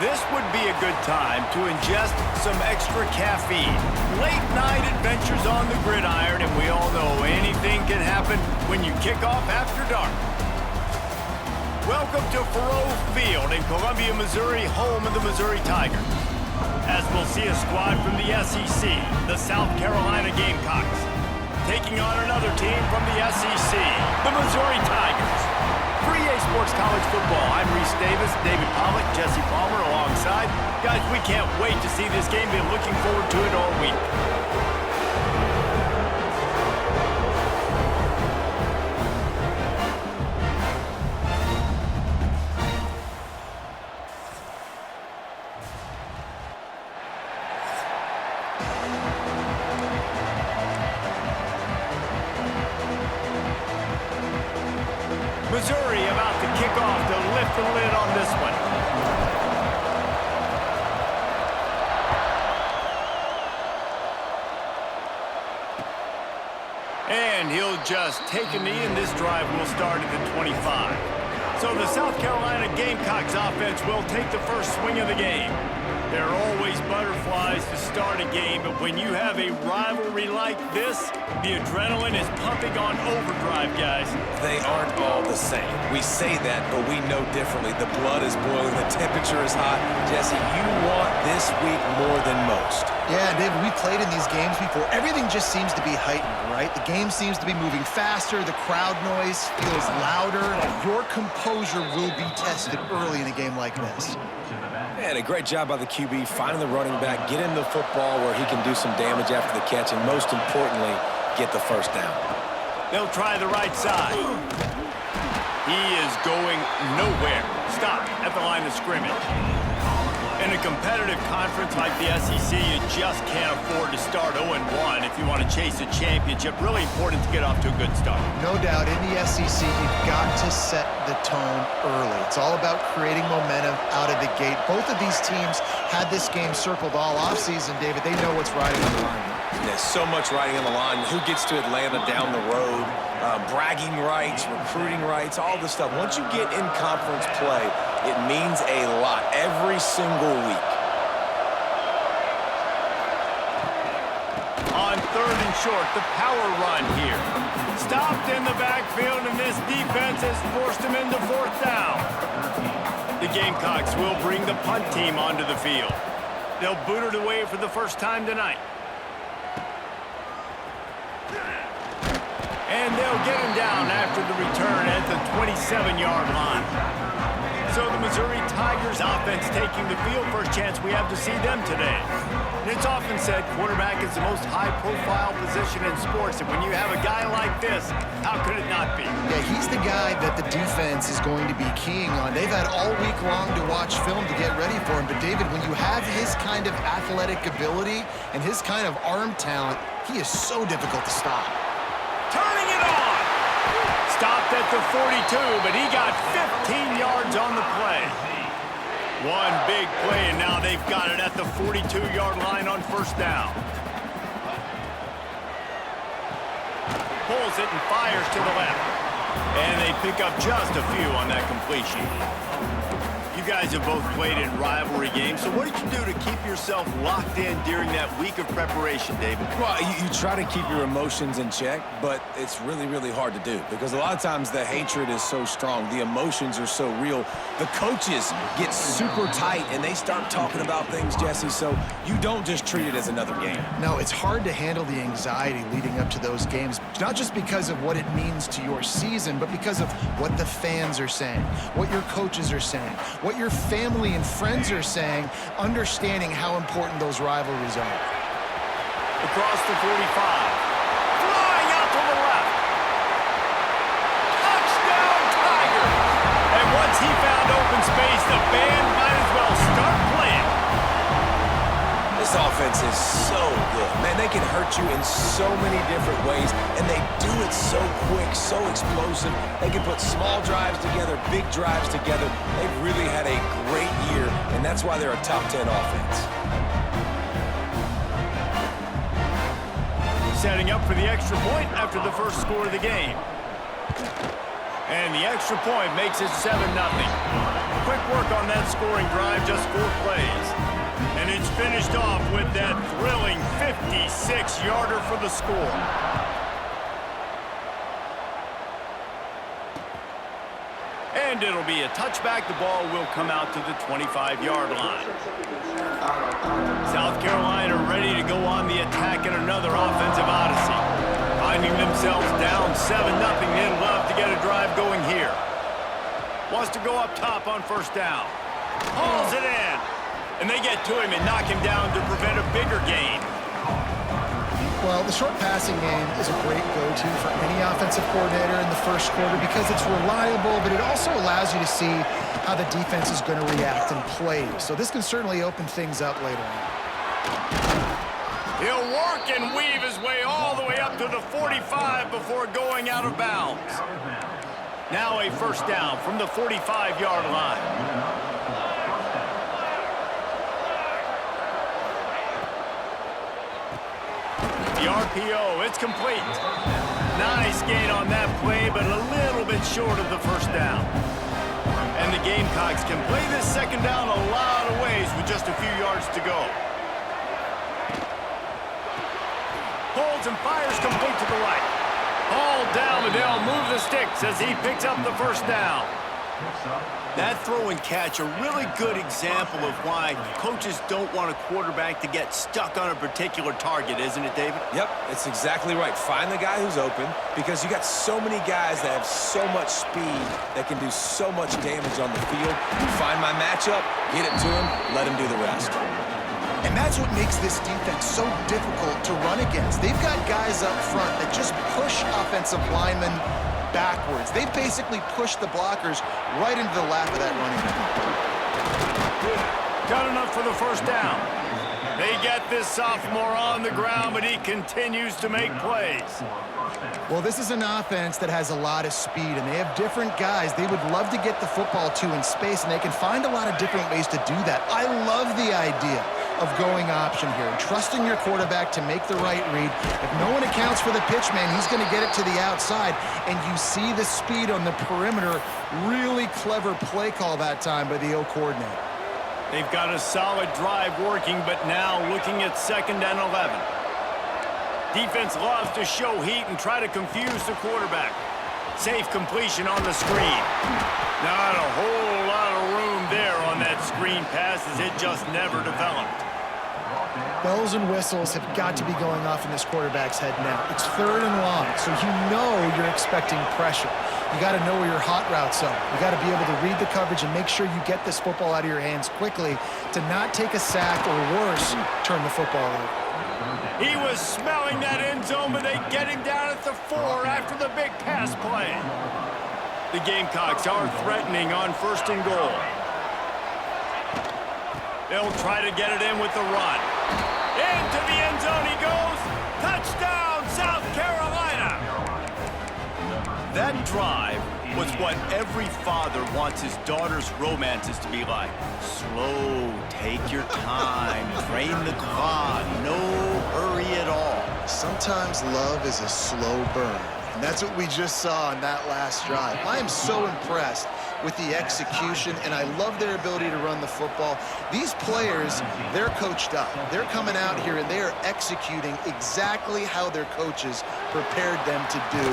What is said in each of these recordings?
This would be a good time to ingest some extra caffeine. Late night adventures on the gridiron, and we all know anything can happen when you kick off after dark. Welcome to Faurot Field in Columbia, Missouri, home of the Missouri Tigers. As we'll see a squad from the SEC, the South Carolina Gamecocks, taking on another team from the SEC, the Missouri Tigers. For EA Sports College Football, I'm Reese Davis, David Pollock, Jesse Palmer alongside. Guys, we can't wait to see this game. Been looking forward to it all week. Missouri about to kick off to lift the lid on this one. And he'll just take a knee, and this drive will start at the 25. So the South Carolina Gamecocks offense will take the first swing of the game. There are always butterflies to start a game, but when you have a rivalry like this, the adrenaline is pumping on overdrive, guys. They aren't all the same. We say that, but we know differently. The blood is boiling, the temperature is hot. Jesse, you want this week more than most. Yeah, David, we played in these games before. Everything just seems to be heightened, right? The game seems to be moving faster. The crowd noise feels louder. Your composure will be tested early in a game like this. And a great job by the QB, finding the running back, get him the football where he can do some damage after the catch, and most importantly, get the first down. They'll try the right side. He is going nowhere. Stop at the line of scrimmage. In a competitive conference like the SEC, you just can't afford to start 0-1 if you want to chase a championship. Really important to get off to a good start. No doubt, in the SEC, you've got to set the tone early. It's all about creating momentum out of the gate. Both of these teams had this game circled all offseason, David. They know what's riding on the line. There's so much riding on the line. Who gets to Atlanta down the road? Bragging rights, recruiting rights, all this stuff. Once you get in conference play, it means a lot every single week. On 3rd and short, the power run here. Stopped in the backfield, and this defense has forced him into 4th down. The Gamecocks will bring the punt team onto the field. They'll boot it away for the first time tonight. And they'll get him down after the return at the 27-yard line. So the Missouri Tigers offense taking the field. First chance we have to see them today. And it's often said quarterback is the most high-profile position in sports. And when you have a guy like this, how could it not be? Yeah, he's the guy that the defense is going to be keying on. They've had all week long to watch film to get ready for him. But, David, when you have his kind of athletic ability and his kind of arm talent, he is so difficult to stop. Turning it on! Stopped at the 42, but he got 15 yards on the play. One big play, and now they've got it at the 42-yard line on 1st down. Pulls it and fires to the left. And they pick up just a few on that completion. You guys have both played in rivalry games, so what did you do to keep yourself locked in during that week of preparation, David? Well, you try to keep your emotions in check, but it's really, really hard to do because a lot of times the hatred is so strong. The emotions are so real. The coaches get super tight, and they start talking about things, Jesse, so you don't just treat it as another game. No, it's hard to handle the anxiety leading up to those games, not just because of what it means to your season, but because of what the fans are saying, what your coaches are saying, what your family and friends are saying, understanding how important those rivalries are. Across the 45. Flying out to the left. Touchdown, Tiger! And once he found open space, the band might as well start playing. This offense is so good. Man, they can hurt you in so many different ways, and they do it so quick, so explosive. They can put small drives together, big drives together. They've really had a great year, and that's why they're a top 10 offense. Setting up for the extra point after the first score of the game. And the extra point makes it 7-0. quick work on that scoring drive, just 4 plays. And it's finished off with that thrilling 56-yarder for the score. And it'll be a touchback. The ball will come out to the 25-yard line. South Carolina ready to go on the attack in another offensive odyssey. Finding themselves down 7-0, they'd love to get a drive going here. Wants to go up top on first down. Hauls it in. And they get to him and knock him down to prevent a bigger gain. Well, the short passing game is a great go-to for any offensive coordinator in the first quarter because it's reliable, but it also allows you to see how the defense is going to react and play. So this can certainly open things up later on. He'll work and weave his way all the way up to the 45 before going out of bounds. Now a first down from the 45-yard line. The RPO, it's complete. Nice gain on that play, but a little bit short of the first down. And the Gamecocks can play this second down a lot of ways with just a few yards to go. Holds and fires complete to the right. Ball down, and they'll move the sticks as he picks up the first down. That throw and catch, a really good example of why coaches don't want a quarterback to get stuck on a particular target, isn't it, David? Yep, it's exactly right. Find the guy who's open because you got so many guys that have so much speed that can do so much damage on the field. Find my matchup, get it to him, let him do the rest. And that's what makes this defense so difficult to run against. They've got guys up front that just push offensive linemen backwards. They basically push the blockers right into the lap of that running back. Got enough for the first down. They get this sophomore on the ground, but he continues to make plays. Well, this is an offense that has a lot of speed, and they have different guys they would love to get the football to in space, and they can find a lot of different ways to do that. I love the idea of going option here and trusting your quarterback to make the right read. If no one accounts for the pitch man, he's going to get it to the outside, and you see the speed on the perimeter. Really clever play call that time by the O coordinator. They've got a solid drive working, but now looking at 2nd and 11. Defense loves to show heat and try to confuse the quarterback. Safe completion on the screen. Not a whole lot of room there on that screen pass as it just never developed. Bells and whistles have got to be going off in this quarterback's head now. It's 3rd and long, so you know you're expecting pressure. You got to know where your hot routes are. You got to be able to read the coverage and make sure you get this football out of your hands quickly to not take a sack or worse, turn the football over. He was smelling that end zone, but they get him down at the 4 after the big pass play. The Gamecocks are threatening on 1st and goal. They'll try to get it in with the run. Into the end zone he goes. Touchdown, South Carolina. That drive was what every father wants his daughter's romances to be like. Slow, take your time, drain the clock, no hurry at all. Sometimes love is a slow burn, and that's what we just saw on that last drive. I am so impressed with the execution, and I love their ability to run the football. These players, they're coached up. They're coming out here, and they are executing exactly how their coaches prepared them to do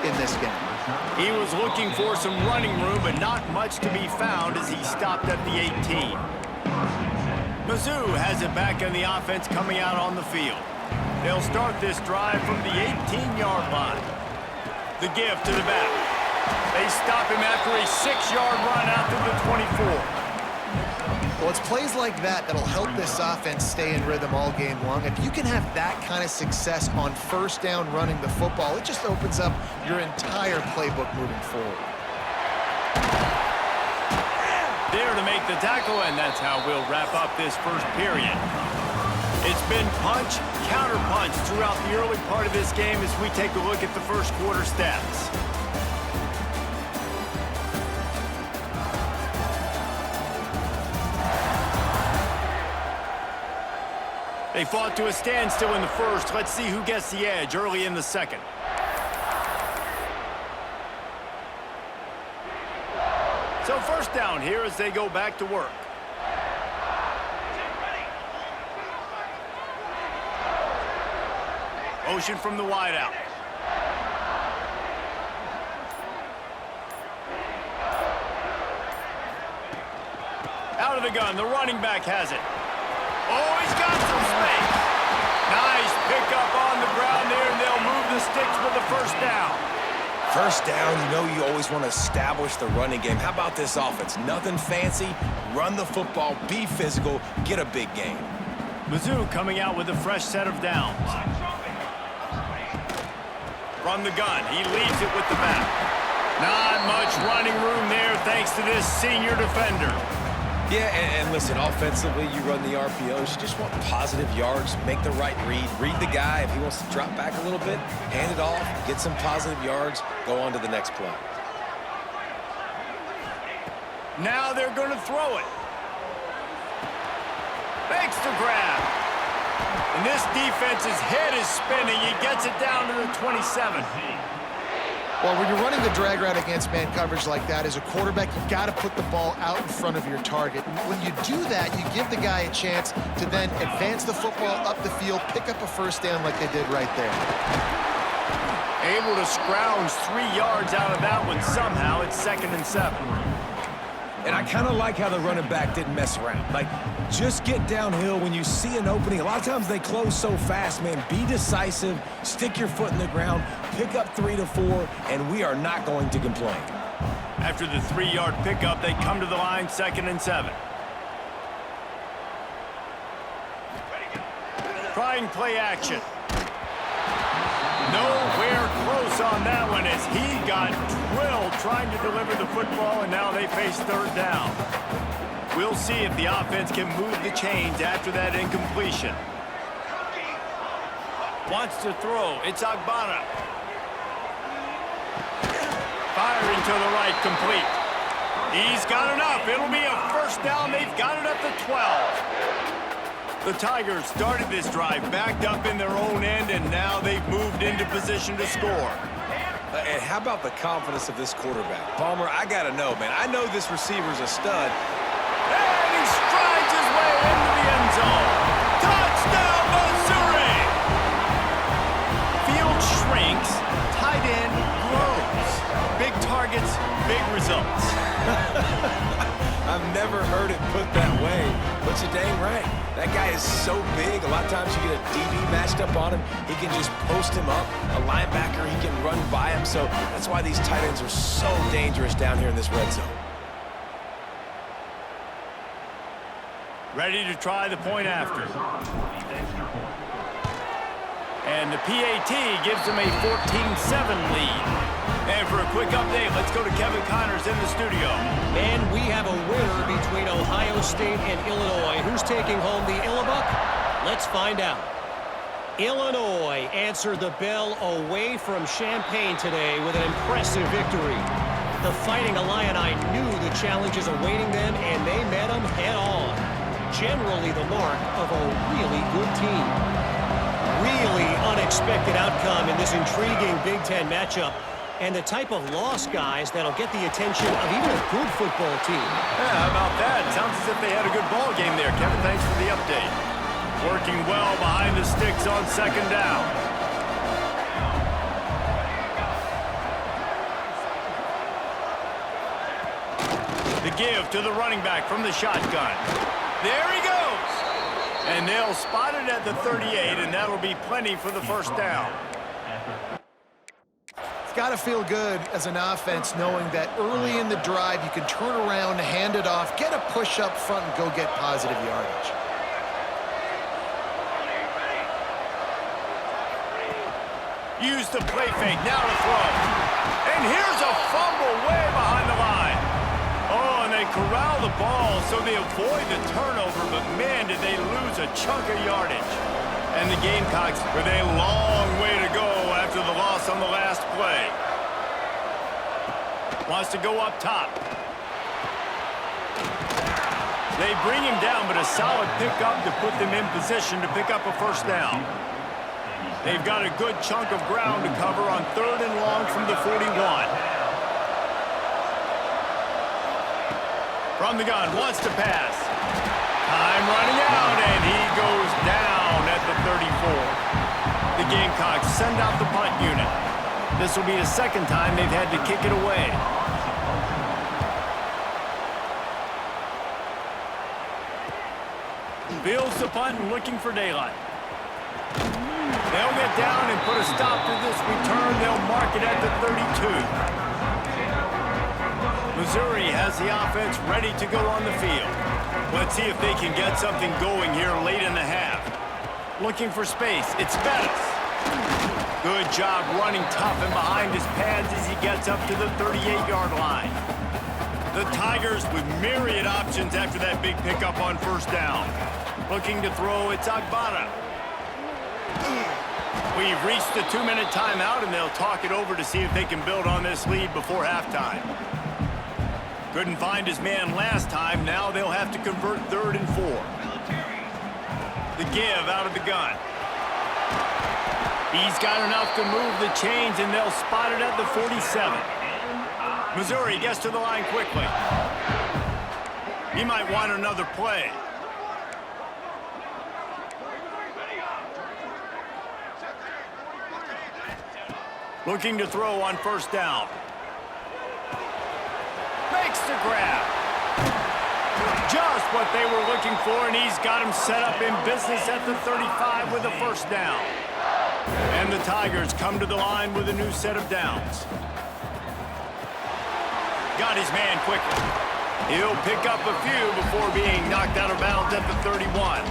in this game. He was looking for some running room, but not much to be found as he stopped at the 18. Mizzou has it back in the offense coming out on the field. They'll start this drive from the 18-yard line. The give to the back. They stop him after a 6-yard run out to the 24. Well, it's plays like that that'll help this offense stay in rhythm all game long. If you can have that kind of success on 1st down running the football, it just opens up your entire playbook moving forward. There to make the tackle, and that's how we'll wrap up this first period. It's been punch, counter punch throughout the early part of this game as we take a look at the first quarter stats. They fought to a standstill in the first. Let's see who gets the edge early in the second. So first down here as they go back to work. Motion from the wideout. Out of the gun, the running back has it. Oh, he's got some space. Nice pickup on the ground there, and they'll move the sticks with the first down. First down, you know you always want to establish the running game. How about this offense? Nothing fancy. Run the football, be physical, get a big gain. Mizzou coming out with a fresh set of downs. From the gun, he leaves it with the back. Not much running room there thanks to this senior defender. Yeah, and listen, offensively, you run the RPOs. You just want positive yards, make the right read. Read the guy. If he wants to drop back a little bit, hand it off, get some positive yards, go on to the next play. Now they're going to throw it. Makes the grab. And this defense's head is spinning. He gets it down to the 27. Well, when you're running the drag route against man coverage like that, as a quarterback, you've got to put the ball out in front of your target. And when you do that, you give the guy a chance to then advance the football up the field, pick up a first down like they did right there. Able to scrounge 3 yards out of that one somehow. It's 2nd and 7. And I kind of like how the running back didn't mess around. Like, just get downhill when you see an opening. A lot of times they close so fast, man. Be decisive, stick your foot in the ground, pick up 3 to 4, and we are not going to complain. After the 3-yard pickup, they come to the line, 2nd and 7. Trying play action. Nowhere close on that one as he got drilled trying to deliver the football, and now they face 3rd down. We'll see if the offense can move the chains after that incompletion. Wants to throw. It's Agbana. Firing to the right, complete. He's got enough. It'll be a first down. They've got it up to 12. The Tigers started this drive backed up in their own end, and now they've moved into position to score. And how about the confidence of this quarterback? Palmer, I got to know, man. I know this receiver's a stud. And he strides his way into the end zone. Touchdown, Missouri! Field shrinks, tight end grows. Big targets, big results. I've never heard it put that way, but you're dang right. That guy is so big. A lot of times you get a DB matched up on him. He can just post him up. A linebacker, he can run by him. So that's why these tight ends are so dangerous down here in this red zone. Ready to try the point after. And the PAT gives them a 14-7 lead. And for a quick update, let's go to Kevin Connors in the studio. And we have a winner between Ohio State and Illinois. Who's taking home the Illibuck? Let's find out. Illinois answered the bell away from Champaign today with an impressive victory. The Fighting Illini knew the challenges awaiting them, and they met them head-on. Generally the mark of a really good team. Really unexpected outcome in this intriguing Big Ten matchup. And the type of loss, guys, that'll get the attention of even a good football team. Yeah, how about that? Sounds as if they had a good ball game there. Kevin, thanks for the update. Working well behind the sticks on 2nd down. The give to the running back from the shotgun. There he goes. And they'll spot it at the 38, and that'll be plenty for the first down. Got to feel good as an offense knowing that early in the drive you can turn around, hand it off, get a push up front, and go get positive yardage. Use the play fake, now to throw. And here's a fumble way behind the line. Oh, and they corral the ball so they avoid the turnover, but man, did they lose a chunk of yardage. And the Gamecocks with a long way to go after the loss on the last play. Wants to go up top. They bring him down, but a solid pickup to put them in position to pick up a first down. They've got a good chunk of ground to cover on 3rd and long from the 41. From the gun, wants to pass. Time running out, and he goes down at the 34. The Gamecocks send out the punt unit. This will be the second time they've had to kick it away. Fields the punt and looking for daylight. They'll get down and put a stop to this return. They'll mark it at the 32. Missouri has the offense ready to go on the field. Let's see if they can get something going here late in the half. Looking for space. It's Bettis. Good job running tough and behind his pads as he gets up to the 38-yard line. The Tigers with myriad options after that big pickup on first down. Looking to throw, it's Agbada. We've reached the 2-minute timeout, and they'll talk it over to see if they can build on this lead before halftime. Couldn't find his man last time. Now they'll have to convert 3rd and 4. The give out of the gun. He's got enough to move the chains, and they'll spot it at the 47. Missouri gets to the line quickly. He might want another play. Looking to throw on first down. Makes the grab. Just what they were looking for, and he's got him set up in business at the 35 with a first down. And the Tigers come to the line with a new set of downs. Got his man quickly. He'll pick up a few before being knocked out of bounds at the 31.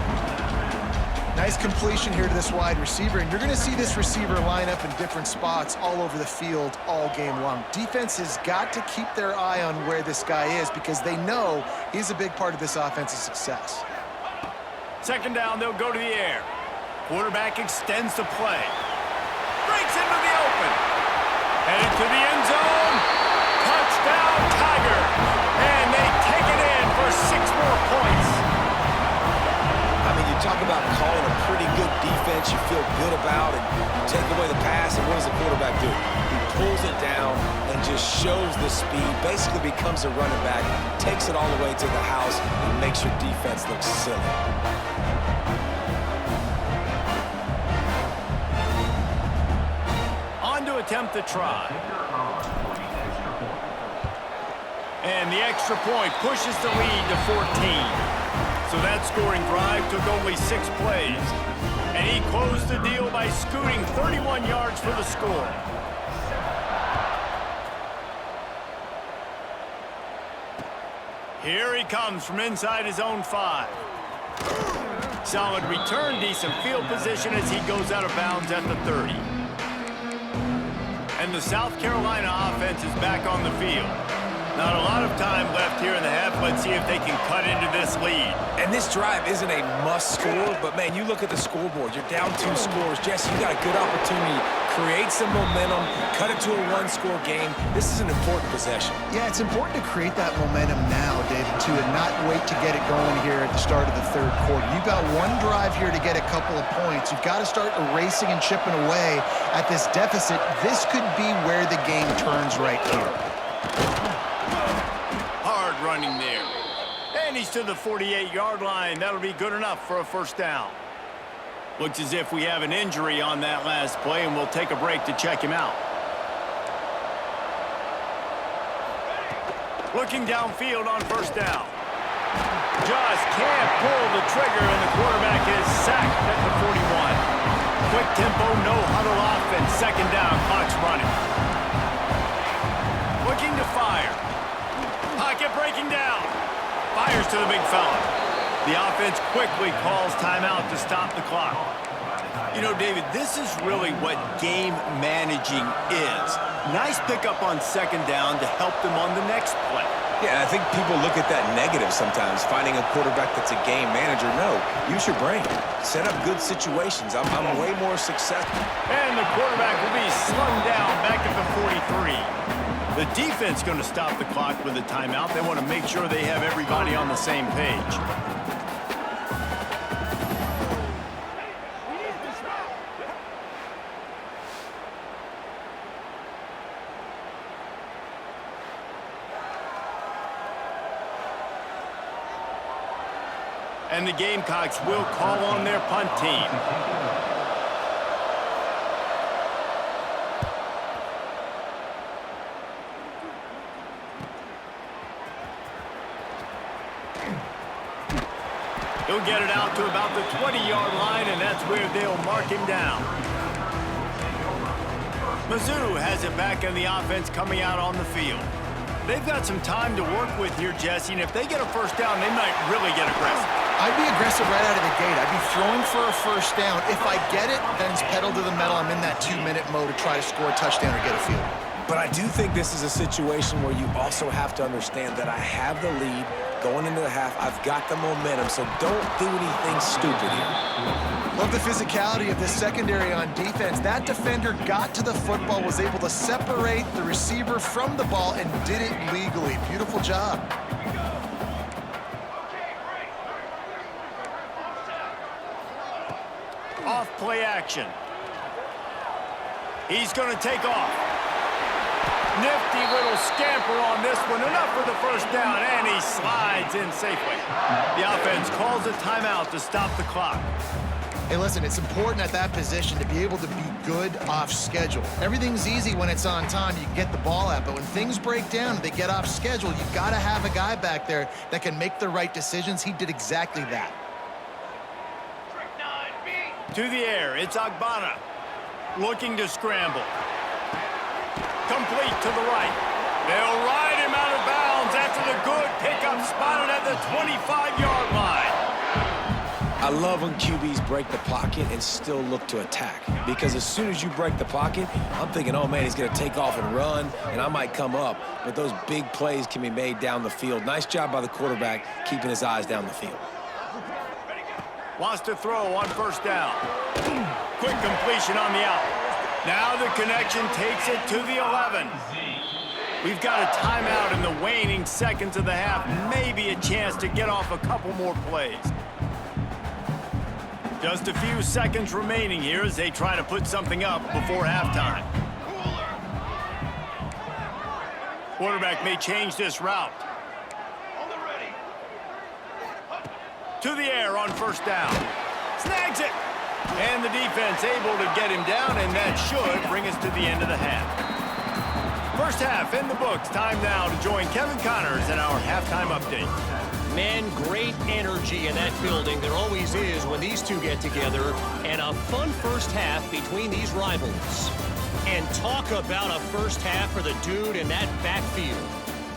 Nice completion here to this wide receiver, and you're going to see this receiver line up in different spots all over the field all game long. Defense has got to keep their eye on where this guy is because they know he's a big part of this offense's success. Second down, they'll go to the air. Quarterback extends the play. Breaks into the open. Headed to the end zone. Touchdown, Tigers. And they take it in for 6 more points. I mean, you talk about calling a pretty good defense you feel good about, and you take away the pass, and what does the quarterback do? He pulls it down and just shows the speed, basically becomes a running back, takes it all the way to the house, and makes your defense look silly. On to attempt the try. And the extra point pushes the lead to 14. So that scoring drive took only 6 plays. And he closed the deal by scooting 31 yards for the score. Here he comes from inside his own 5. Solid return, decent field position as he goes out of bounds at the 30. And the South Carolina offense is back on the field. Not a lot of time left here in the half. Let's see if they can cut into this lead. And this drive isn't a must score, but man, you look at the scoreboard. You're down 2 scores. Jesse, you got a good opportunity. Create some momentum. Cut it to a 1-score game. This is an important possession. Yeah, it's important to create that momentum now, David, too, and not wait to get it going here at the start of the 3rd quarter. You've got 1 drive here to get a couple of points. You've got to start erasing and chipping away at this deficit. This could be where the game turns right here. Hard running there. And he's to the 48-yard line. That'll be good enough for a first down. Looks as if we have an injury on that last play, and we'll take a break to check him out. Looking downfield on first down. Just can't pull the trigger, and the quarterback is sacked at the 41. Quick tempo, no huddle offense. Second down, clock's running. Looking to fire. Pocket breaking down. Fires to the big fella. The offense quickly calls timeout to stop the clock. You know, David, this is really what game managing is. Nice pickup on second down to help them on the next play. Yeah, I think people look at that negative sometimes, finding a quarterback that's a game manager. No, use your brain. Set up good situations. I'm way more successful. And the quarterback will be slung down back at the 43. The defense going to stop the clock with a timeout. They want to make sure they have everybody on the same page. And the Gamecocks will call on their punt team. He'll get it out to about the 20-yard line, and that's where they'll mark him down. Mizzou has it back in the offense coming out on the field. They've got some time to work with here, Jesse, and if they get a first down, they might really get aggressive. I'd be aggressive right out of the gate. I'd be throwing for a first down. If I get it, then it's pedal to the metal. I'm in that 2-minute mode to try to score a touchdown or get a field. But I do think this is a situation where you also have to understand that I have the lead going into the half. I've got the momentum, so don't do anything stupid here. Love the physicality of this secondary on defense. That defender got to the football, was able to separate the receiver from the ball, and did it legally. Beautiful job. Off play action. He's going to take off. Nifty little scamper on this one. Enough for the first down, and he slides in safely. The offense calls a timeout to stop the clock. Hey, listen, it's important at that position to be able to be good off schedule. Everything's easy when it's on time. You can get the ball out, but when things break down and they get off schedule, you've got to have a guy back there that can make the right decisions. He did exactly that. To the air, it's Agbana. Looking to scramble. Complete to the right. They'll ride him out of bounds after the good pickup spotted at the 25-yard line. I love when QBs break the pocket and still look to attack. Because as soon as you break the pocket, I'm thinking, oh, man, he's going to take off and run, and I might come up. But those big plays can be made down the field. Nice job by the quarterback keeping his eyes down the field. Wants to throw on first down. Quick completion on the out. Now the connection takes it to the 11. We've got a timeout in the waning seconds of the half. Maybe a chance to get off a couple more plays. Just a few seconds remaining here as they try to put something up before halftime. Quarterback may change this route. To the air on first down. Snags it. And the defense able to get him down, and that should bring us to the end of the half. First half in the books. Time now to join Kevin Connors in our halftime update. Man, great energy in that building. There always is when these two get together. And a fun first half between these rivals. And talk about a first half for the dude in that backfield.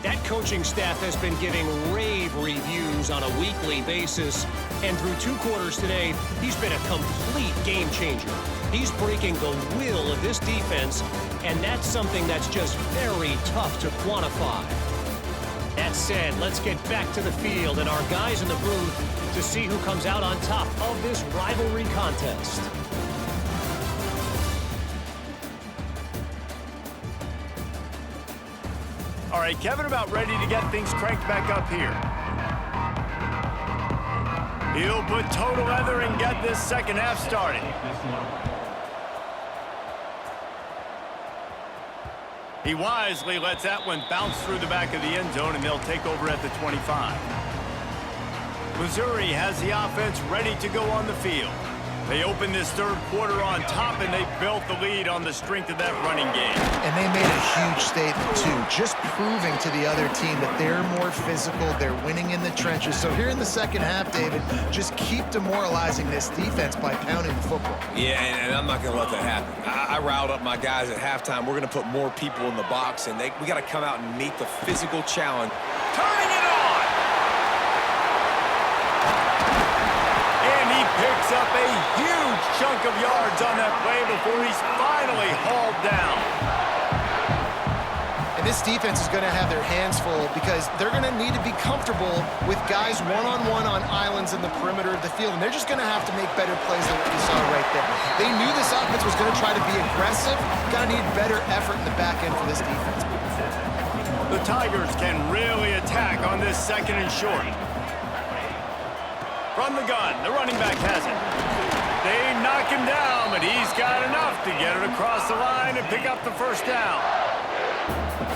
That coaching staff has been giving rave reviews on a weekly basis. And through 2 quarters today, he's been a complete game changer. He's breaking the will of this defense, and that's something that's just very tough to quantify. That said, let's get back to the field and our guys in the booth to see who comes out on top of this rivalry contest. All right, Kevin, about ready to get things cranked back up here. He'll put toe to leather and get this second half started. He wisely lets that one bounce through the back of the end zone, and they'll take over at the 25. Missouri has the offense ready to go on the field. They opened this third quarter on top, and they built the lead on the strength of that running game. And they made a huge statement, too, just proving to the other team that they're more physical, they're winning in the trenches. So here in the second half, David, just keep demoralizing this defense by pounding the football. Yeah, and I'm not going to let that happen. I riled up my guys at halftime. We're going to put more people in the box, and we got to come out and meet the physical challenge. Turning it on! And he picks up a huge chunk of yards on that play before he's finally hauled down. And this defense is going to have their hands full because they're going to need to be comfortable with guys one-on-one on islands in the perimeter of the field, and they're just going to have to make better plays than what you saw right there. They knew this offense was going to try to be aggressive. Going to need better effort in the back end for this defense. The Tigers can really attack on this second and short. From the gun, the running back has it. They knock him down, but he's got enough to get it across the line and pick up the first down.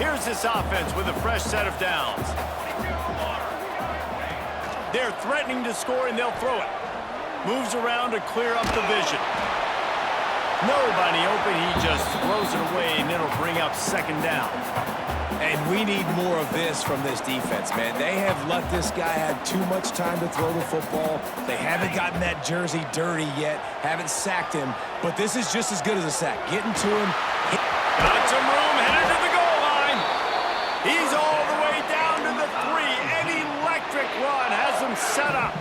Here's this offense with a fresh set of downs. They're threatening to score, and they'll throw it. Moves around to clear up the vision. Nobody open. He just throws it away, and it'll bring up second down. And we need more of this from this defense, man. They have let this guy have too much time to throw the football. They haven't gotten that jersey dirty yet, haven't sacked him, but this is just as good as a sack. Getting to him. Got some room, headed to the goal line. He's all the way down to the 3. An electric run has him set up.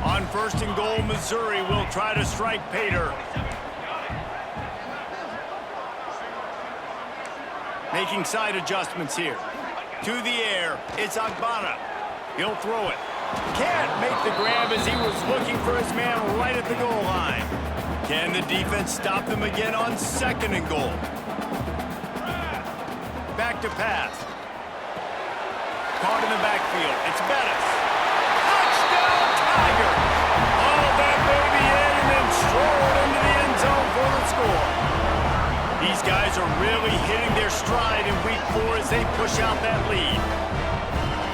On first and goal, Missouri will try to strike Pater. Making side adjustments here. To the air, it's Agbana. He'll throw it. Can't make the grab as he was looking for his man right at the goal line. Can the defense stop them again on second and goal? Back to pass. Caught in the backfield. It's Bettis. Touchdown, Tiger! All that baby in and then strolled into the end zone for the score. These guys are really hitting their stride in week 4 as they push out that lead.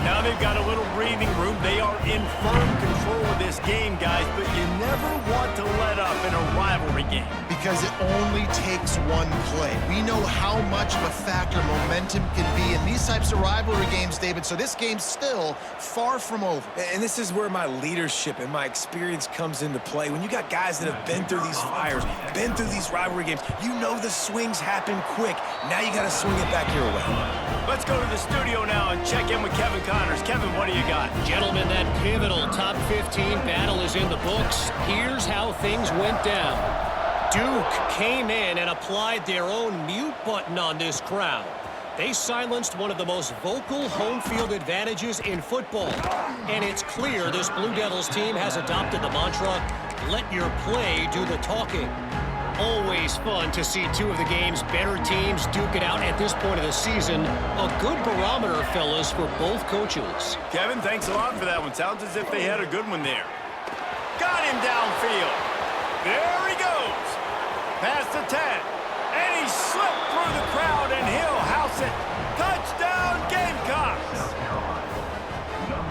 Now they've got a little breathing room. They are in firm control of this game, guys, but you never want to let up in a rivalry game. Because it only takes one play. We know how much of a factor momentum can be in these types of rivalry games, David, so this game's still far from over. And this is where my leadership and my experience comes into play. When you got guys that have been through these fires, been through these rivalry games, you know the swings happen quick. Now you got to swing it back your way. Let's go to the studio now and check in with Kevin Connors. Kevin, what do you got? Gentlemen, that pivotal top 15 battle is in the books. Here's how things went down. Duke came in and applied their own mute button on this crowd. They silenced one of the most vocal home field advantages in football. And it's clear this Blue Devils team has adopted the mantra, let your play do the talking. Always fun to see two of the game's better teams duke it out at this point of the season. A good barometer, fellas, for both coaches. Kevin, thanks a lot for that one. Sounds as if they had a good one there. Got him downfield. There he goes. Past the 10. And he slipped through the crowd, and he'll house it. Touchdown, Gamecocks.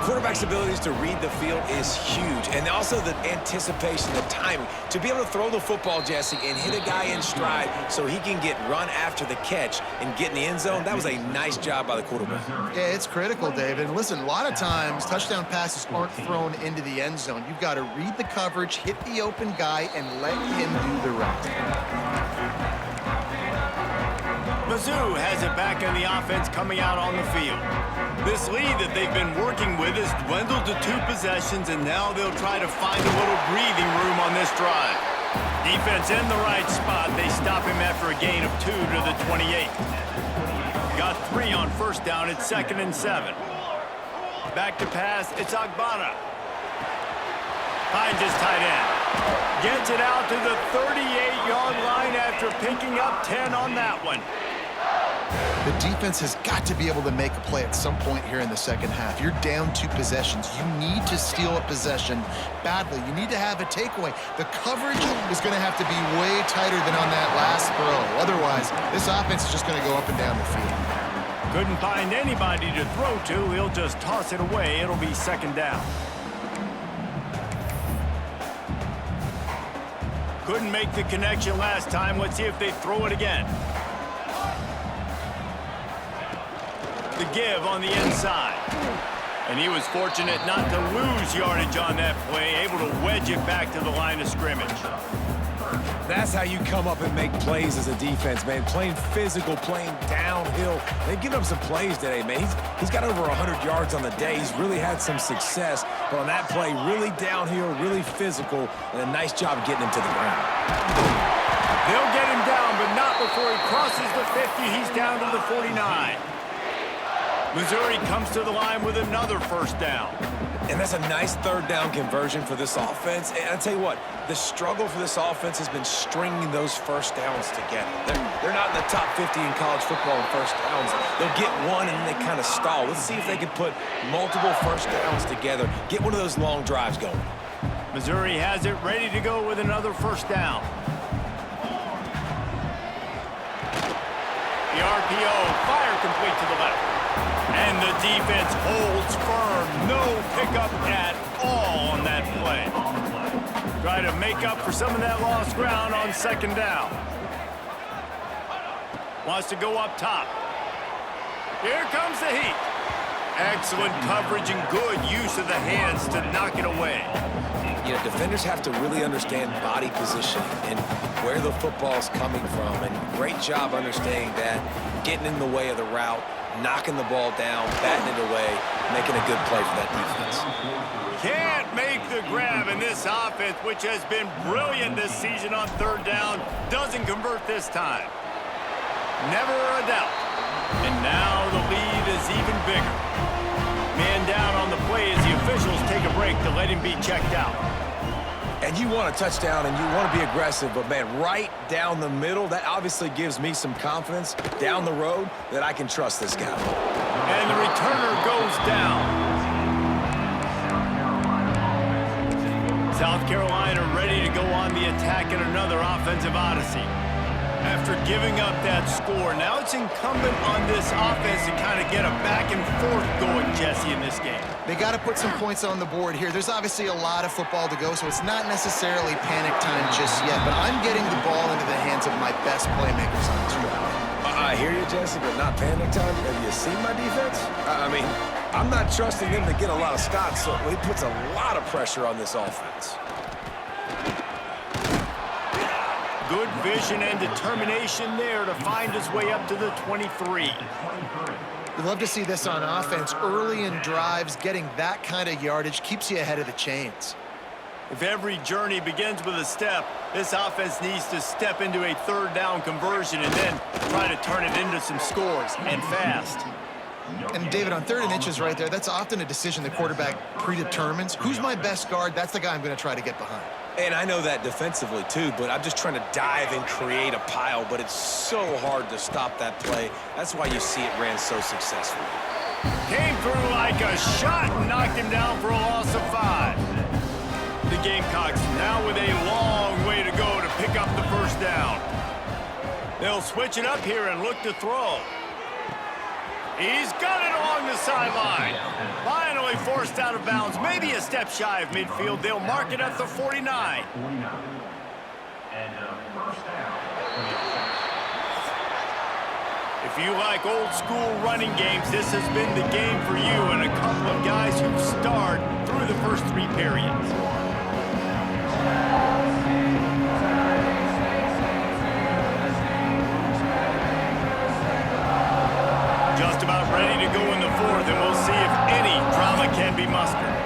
Quarterback's abilities to read the field is huge, and also the anticipation, the timing. To be able to throw the football, Jesse, and hit a guy in stride so he can get run after the catch and get in the end zone, that was a nice job by the quarterback. Yeah, it's critical, David. And listen, a lot of times, touchdown passes aren't thrown into the end zone. You've got to read the coverage, hit the open guy, and let him do the rest. Mizzou has it back in the offense coming out on the field. This lead that they've been working with has dwindled to 2 possessions, and now they'll try to find a little breathing room on this drive. Defense in the right spot. They stop him after a gain of 2 to the 28. Got 3 on first down. It's 2nd and 7. Back to pass. It's Agbana. Finds his tight end. Gets it out to the 38-yard line after picking up 10 on that one. The defense has got to be able to make a play at some point here in the second half. You're down 2 possessions. You need to steal a possession badly. You need to have a takeaway. The coverage is going to have to be way tighter than on that last throw. Otherwise, this offense is just going to go up and down the field. Couldn't find anybody to throw to. He'll just toss it away. It'll be 2nd down. Couldn't make the connection last time. Let's see if they throw it again. The give on the inside. And he was fortunate not to lose yardage on that play, able to wedge it back to the line of scrimmage. That's how you come up and make plays as a defense, man. Playing physical, playing downhill. They've given him some plays today, man. He's got over 100 yards on the day. He's really had some success. But on that play, really downhill, really physical, and a nice job getting him to the ground. They'll get him down, but not before he crosses the 50. He's down to the 49. Missouri comes to the line with another first down. And that's a nice 3rd down conversion for this offense. And I'll tell you what, the struggle for this offense has been stringing those first downs together. They're not in the top 50 in college football in first downs. They'll get one and then they kind of stall. Let's see if they can put multiple first downs together, get one of those long drives going. Missouri has it ready to go with another first down. The RPO, fire complete to the left. And the defense holds firm. No pickup at all on that play. Try to make up for some of that lost ground on second down. Wants to go up top. Here comes the heat. Excellent coverage and good use of the hands to knock it away. You know, defenders have to really understand body position and where the football's coming from. And great job understanding that, getting in the way of the route, knocking the ball down, batting it away, making a good play for that defense. Can't make the grab in this offense, which has been brilliant this season on third down. Doesn't convert this time. Never a doubt. And now the lead is even bigger. Man down on the play as the officials take a break to let him be checked out. And you want a touchdown and you want to be aggressive, but man, right down the middle, that obviously gives me some confidence down the road that I can trust this guy. And the returner goes down. South Carolina ready to go on the attack in another offensive odyssey. After giving up that score, now it's incumbent on this offense to kind of get a back and forth going, Jesse, in this game. They got to put some points on the board here. There's obviously a lot of football to go, so it's not necessarily panic time just yet, but I'm getting the ball into the hands of my best playmakers on this drive. I hear you, Jesse, but not panic time. Have you seen my defense? I mean, I'm not trusting them to get a lot of stops, so it puts a lot of pressure on this offense. Good vision and determination there to find his way up to the 23. We'd love to see this on offense. Early in drives, getting that kind of yardage keeps you ahead of the chains. If every journey begins with a step, this offense needs to step into a third down conversion and then try to turn it into some scores, and fast. And David, on 3rd and inches right there, that's often a decision the quarterback predetermines. Who's my best guard? That's the guy I'm going to try to get behind. And I know that defensively, too, but I'm just trying to dive and create a pile, but it's so hard to stop that play. That's why you see it ran so successfully. Came through like a shot and knocked him down for a loss of 5. The Gamecocks now with a long way to go to pick up the first down. They'll switch it up here and look to throw. He's got it along the sideline. Finally forced out of bounds. Maybe a step shy of midfield. They'll mark it at the 49. If you like old school running games, this has been the game for you and a couple of guys who've starred through the first 3 periods. Just about ready to go in the 4th, and we'll see if any drama can be mustered.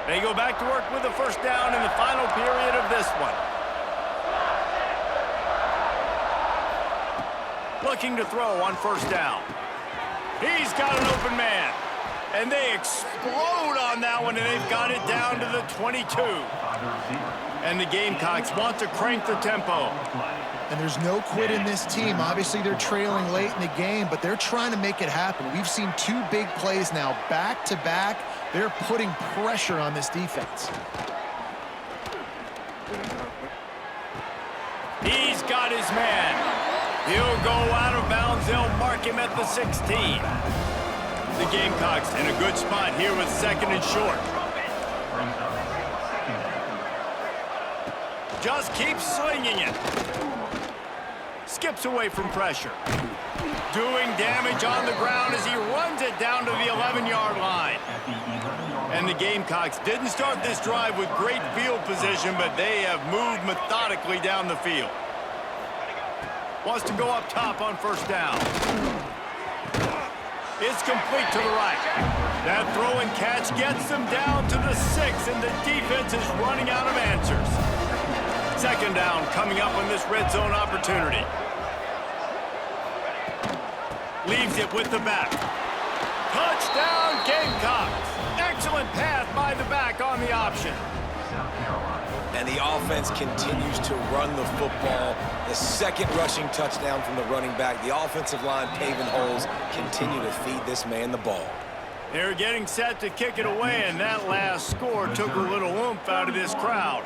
They go back to work with the first down in the final period of this one. Looking to throw on first down. He's got an open man. And they explode on that one, and they've got it down to the 22. And the Gamecocks want to crank the tempo. And there's no quit in this team. Obviously, they're trailing late in the game, but they're trying to make it happen. We've seen 2 big plays now, back-to-back. They're putting pressure on this defense. He's got his man. He'll go out of bounds. They'll mark him at the 16. The Gamecocks in a good spot here with 2nd and short. Just keeps slinging it. Skips away from pressure. Doing damage on the ground as he runs it down to the 11-yard line. And the Gamecocks didn't start this drive with great field position, but they have moved methodically down the field. Wants to go up top on first down. It's complete to the right. That throw and catch gets them down to the 6, and the defense is running out of answers. 2nd down coming up on this red zone opportunity. Leaves it with the back. Touchdown, Gamecocks. Excellent pass by the back on the option. And the offense continues to run the football. The 2nd rushing touchdown from the running back. The offensive line paving holes. Continue to feed this man the ball. They're getting set to kick it away, and that last score took a little oomph out of this crowd.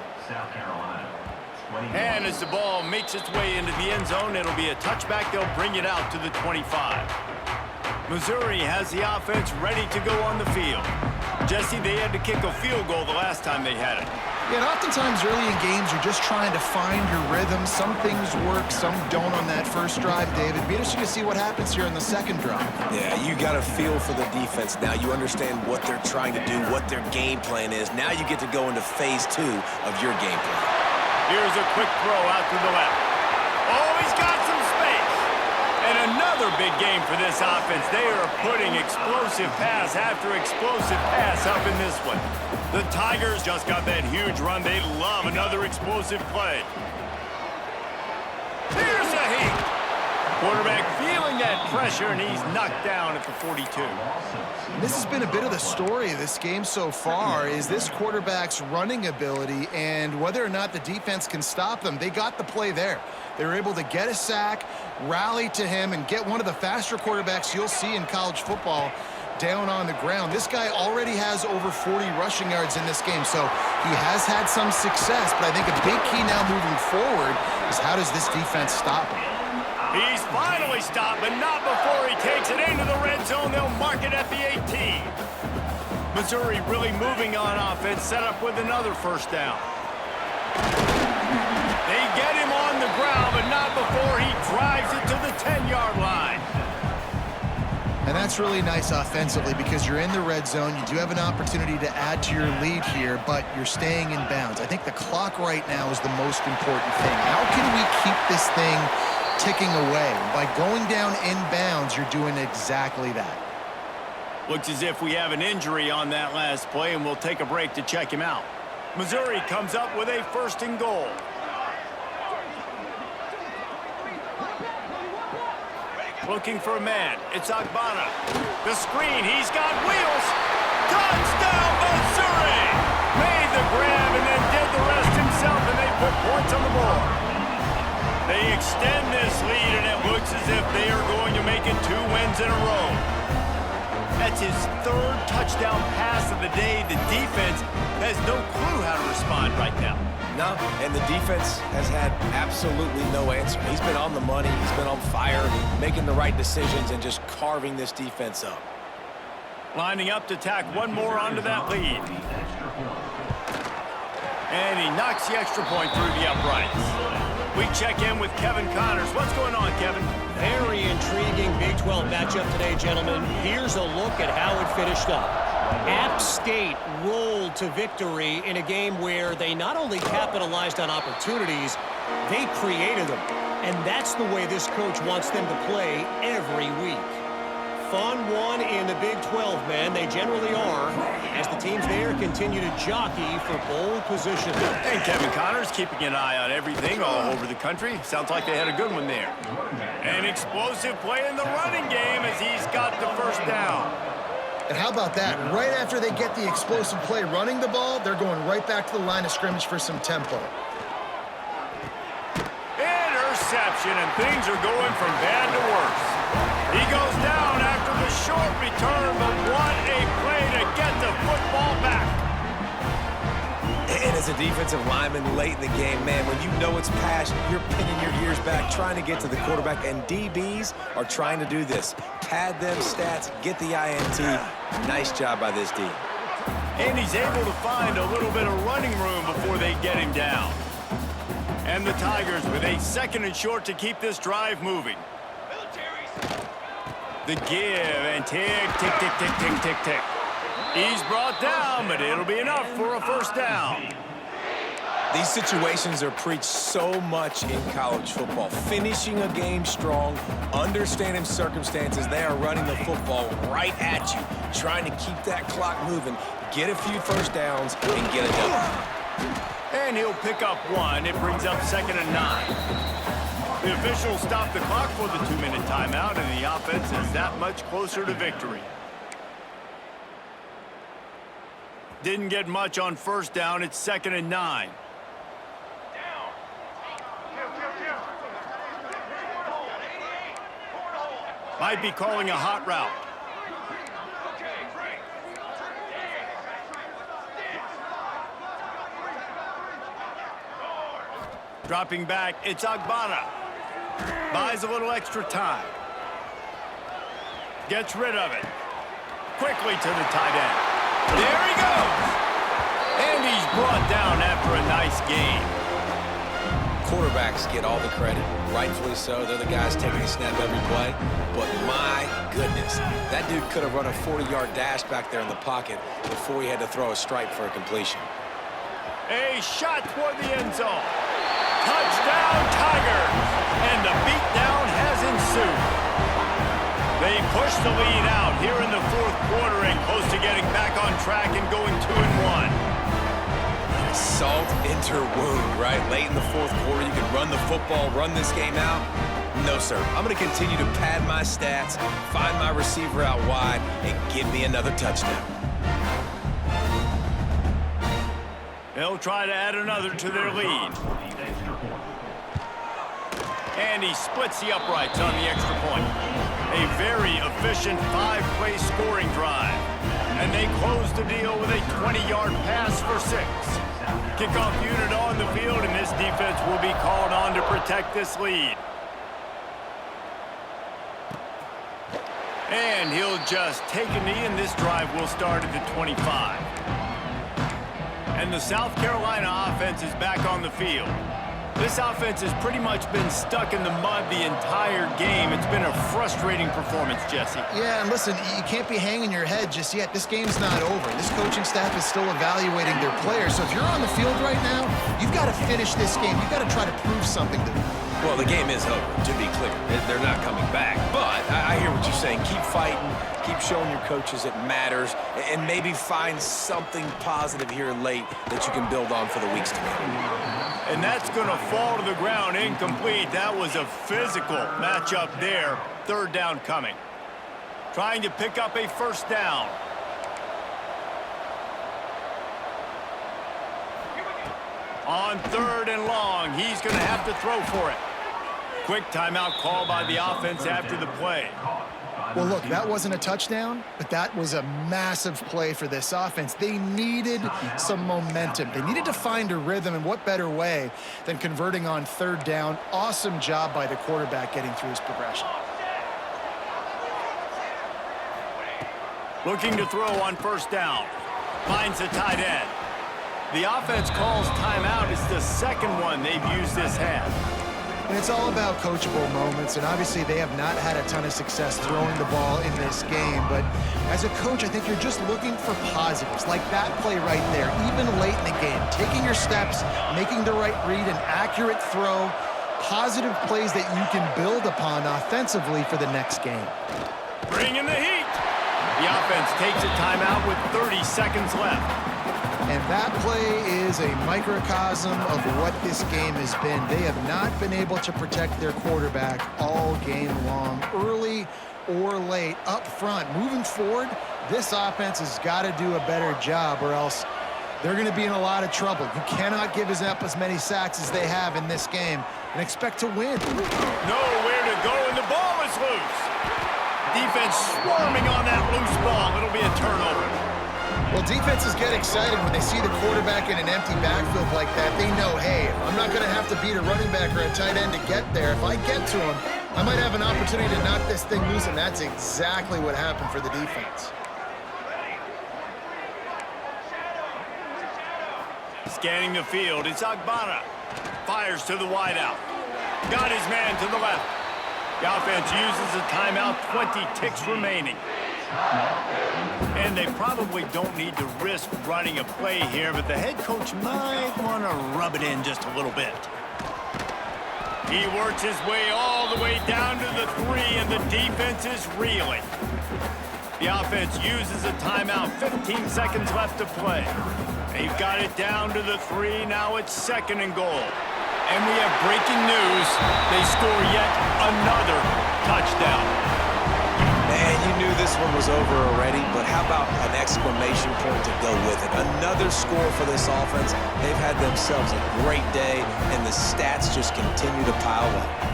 And as the ball makes its way into the end zone, it'll be a touchback. They'll bring it out to the 25. Missouri has the offense ready to go on the field. Jesse, they had to kick a field goal the last time they had it. Yeah, and oftentimes early in games, you're just trying to find your rhythm. Some things work, some don't on that first drive, David. Be interesting to see what happens here in the second drive. Yeah, you got a feel for the defense now. You understand what they're trying to do, what their game plan is. Now you get to go into phase 2 of your game plan. Here's a quick throw out to the left. Oh, he's got some space. And another big game for this offense. They are putting explosive pass after explosive pass up in this one. The Tigers just got that huge run. They love another explosive play. Here's a hit. Quarterback feeling that pressure, and he's knocked down at the 42. This has been a bit of the story of this game so far, is this quarterback's running ability and whether or not the defense can stop them. They got the play there. They were able to get a sack, rally to him, and get one of the faster quarterbacks you'll see in college football down on the ground. This guy already has over 40 rushing yards in this game, so he has had some success, but I think a big key now moving forward is how does this defense stop him? He's finally stopped, but not before he takes it into the red zone. They'll mark it at the 18. Missouri really moving on offense, set up with another first down. They get him on the ground, but not before he drives it to the 10-yard line. And that's really nice offensively because you're in the red zone. You do have an opportunity to add to your lead here, but you're staying in bounds. I think the clock right now is the most important thing. How can we keep this thing ticking away? By going down in bounds, you're doing exactly that. Looks as if we have an injury on that last play, and we'll take a break to check him out. Missouri comes up with a 1st and goal. Looking for a man. It's Agbana. The screen. He's got wheels. Touchdown, Missouri! Made the grab and then did the rest himself, and they put points on the board. They extend this lead, and it looks as if they are going to make it 2 wins in a row. That's his 3rd touchdown pass of the day. The defense has no clue how to respond right now. No, and the defense has had absolutely no answer. He's been on the money. He's been on fire, making the right decisions and just carving this defense up. Lining up to tack one more onto that lead. And he knocks the extra point through the uprights. We check in with Kevin Connors. What's going on, Kevin? Very intriguing Big 12 matchup today, gentlemen. Here's a look at how it finished up. App State rolled to victory in a game where they not only capitalized on opportunities, they created them. And that's the way this coach wants them to play every week. Fun one in the Big 12, man. They generally are, as the teams there continue to jockey for bowl position. And Kevin Connors keeping an eye on everything all over the country. Sounds like they had a good one there. An explosive play in the running game as he's got the 1st down. And how about that? Right after they get the explosive play running the ball, they're going right back to the line of scrimmage for some tempo. Interception, and things are going from bad to worse. He goes down after the short return, but what a play to get the football back. And as a defensive lineman late in the game, man, when you know it's passed, you're pinning your ears back, trying to get to the quarterback, and DBs are trying to do this. Pad them stats, get the INT. Nice job by this D. And he's able to find a little bit of running room before they get him down. And the Tigers with a 2nd and short to keep this drive moving. The give and tick, tick, tick, tick, tick, tick, tick. He's brought down, but it'll be enough for a 1st down. These situations are preached so much in college football. Finishing a game strong, understanding circumstances. They are running the football right at you, trying to keep that clock moving, get a few 1st downs, and get it done. And he'll pick up 1. It brings up 2nd and 9. The officials stop the clock for the 2-minute timeout, and the offense is that much closer to victory. Didn't get much on 1st down. It's 2nd and 9. Might be calling a hot route. Dropping back, it's Agbana. Buys a little extra time. Gets rid of it. Quickly to the tight end. There he goes! And he's brought down after a nice gain. Quarterbacks get all the credit, rightfully so. They're the guys taking a snap every play. But my goodness, that dude could have run a 40-yard dash back there in the pocket before he had to throw a strike for a completion. A shot toward the end zone. Touchdown, Tigers! And the beatdown has ensued. They push the lead out here in the fourth quarter and close to getting back on track and going 2-1. Salt into wound, right? Late in the fourth quarter, you can run the football, run this game out. No, sir. I'm going to continue to pad my stats, find my receiver out wide, and give me another touchdown. They'll try to add another to their lead. And he splits the uprights on the extra point. A very efficient 5-play scoring drive. And they close the deal with a 20-yard pass for 6. Kickoff unit on the field, and this defense will be called on to protect this lead. And he'll just take a knee, and this drive will start at the 25. And the South Carolina offense is back on the field. This offense has pretty much been stuck in the mud the entire game. It's been a frustrating performance, Jesse. Yeah, and listen, you can't be hanging your head just yet. This game's not over. This coaching staff is still evaluating their players. So if you're on the field right now, you've got to finish this game. You've got to try to prove something to them. Well, the game is over, to be clear. They're not coming back. But I hear what you're saying. Keep fighting. Keep showing your coaches it matters. And maybe find something positive here late that you can build on for the weeks to come. And that's going to fall to the ground incomplete. That was a physical matchup there. Third down coming. Trying to pick up a first down. On 3rd and long, he's going to have to throw for it. Quick timeout call by the offense after the play. Well, look, that wasn't a touchdown, but that was a massive play for this offense. They needed some momentum. They needed to find a rhythm, and what better way than converting on 3rd down. Awesome job by the quarterback getting through his progression. Looking to throw on 1st down. Finds the tight end. The offense calls timeout. It's the second one they've used this half. And it's all about coachable moments, and obviously they have not had a ton of success throwing the ball in this game. But as a coach, I think you're just looking for positives, like that play right there, even late in the game. Taking your steps, making the right read, an accurate throw, positive plays that you can build upon offensively for the next game. Bringing the heat. The offense takes a timeout with 30 seconds left. And that play is a microcosm of what this game has been. They have not been able to protect their quarterback all game long, early or late, up front. Moving forward, this offense has got to do a better job, or else they're going to be in a lot of trouble. You cannot give up as many sacks as they have in this game and expect to win. Nowhere to go, and the ball is loose. Defense swarming on that loose ball. It'll be a turnover. Well, defenses get excited when they see the quarterback in an empty backfield like that. They know, hey, I'm not going to have to beat a running back or a tight end to get there. If I get to him, I might have an opportunity to knock this thing loose, and that's exactly what happened for the defense. Scanning the field, it's Agbana. Fires to the wideout. Got his man to the left. The offense uses a timeout, 20 ticks remaining. And they probably don't need to risk running a play here, but the head coach might want to rub it in just a little bit. He works his way all the way down to the 3, and the defense is reeling. The offense uses a timeout, 15 seconds left to play. They've got it down to the 3, now it's 2nd and goal. And we have breaking news. They score yet another touchdown. Man, you knew this one was over already, but how about an exclamation point to go with it? Another score for this offense. They've had themselves a great day, and the stats just continue to pile up.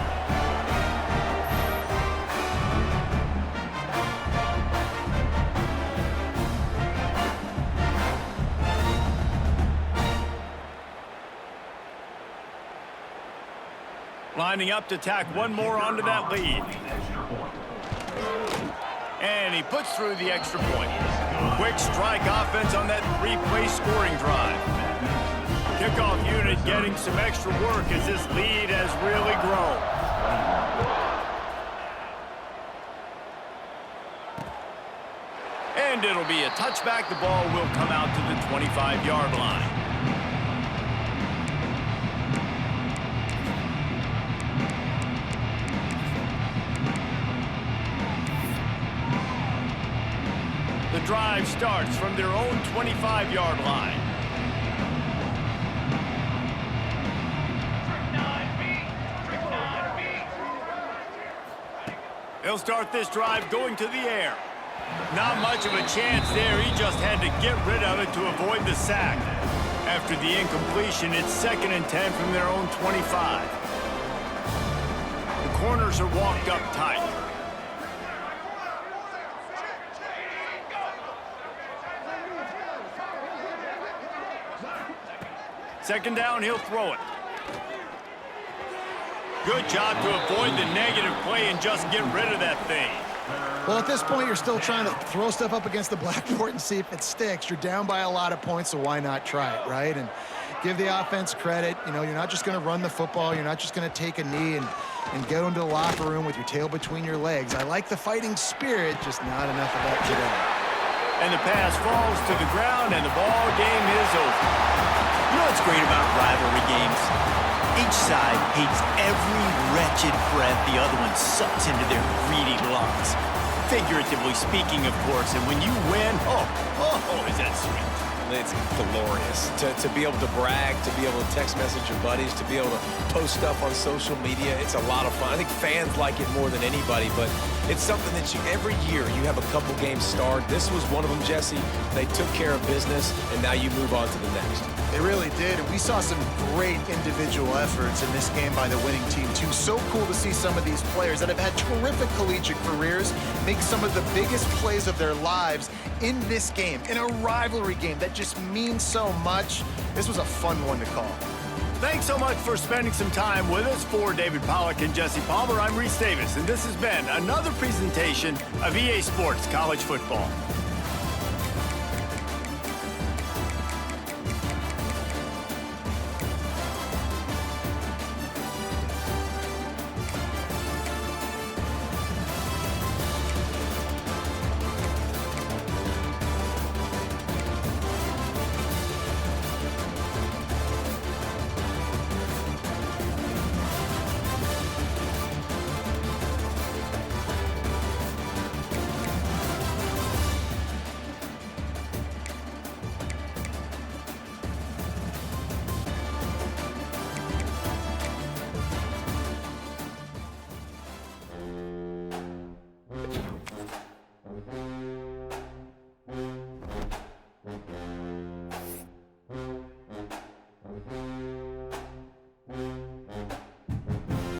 Lining up to tack one more onto that lead. And he puts through the extra point. Quick strike offense on that three-play scoring drive. Kickoff unit getting some extra work as this lead has really grown. And it'll be a touchback. The ball will come out to the 25-yard line. The drive starts from their own 25-yard line. He'll start this drive going to the air. Not much of a chance there. He just had to get rid of it to avoid the sack. After the incompletion, it's 2nd and 10 from their own 25. The corners are walked up tight. Second down, he'll throw it. Good job to avoid the negative play and just get rid of that thing. Well, at this point, you're still trying to throw stuff up against the blackboard and see if it sticks. You're down by a lot of points, so why not try it, right? And give the offense credit. You know, you're not just going to run the football. You're not just going to take a knee and go into the locker room with your tail between your legs. I like the fighting spirit, just not enough of that today. And the pass falls to the ground, and the ball game is over. You know what's great about rivalry games? Each side hates every wretched breath the other one sucks into their greedy lungs. Figuratively speaking, of course, and when you win, oh, is that sweet. It's glorious to be able to brag, to be able to text message your buddies, to be able to post stuff on social media. It's a lot of fun. I think fans like it more than anybody, but it's something that every year you have a couple games start. This was one of them, Jesse. They took care of business, and now you move on to the next. They really did, and we saw some great individual efforts in this game by the winning team, too. So cool to see some of these players that have had terrific collegiate careers make some of the biggest plays of their lives in this game, in a rivalry game that just means so much. This was a fun one to call. Thanks so much for spending some time with us. For David Pollack and Jesse Palmer, I'm Reese Davis, and this has been another presentation of EA Sports College Football.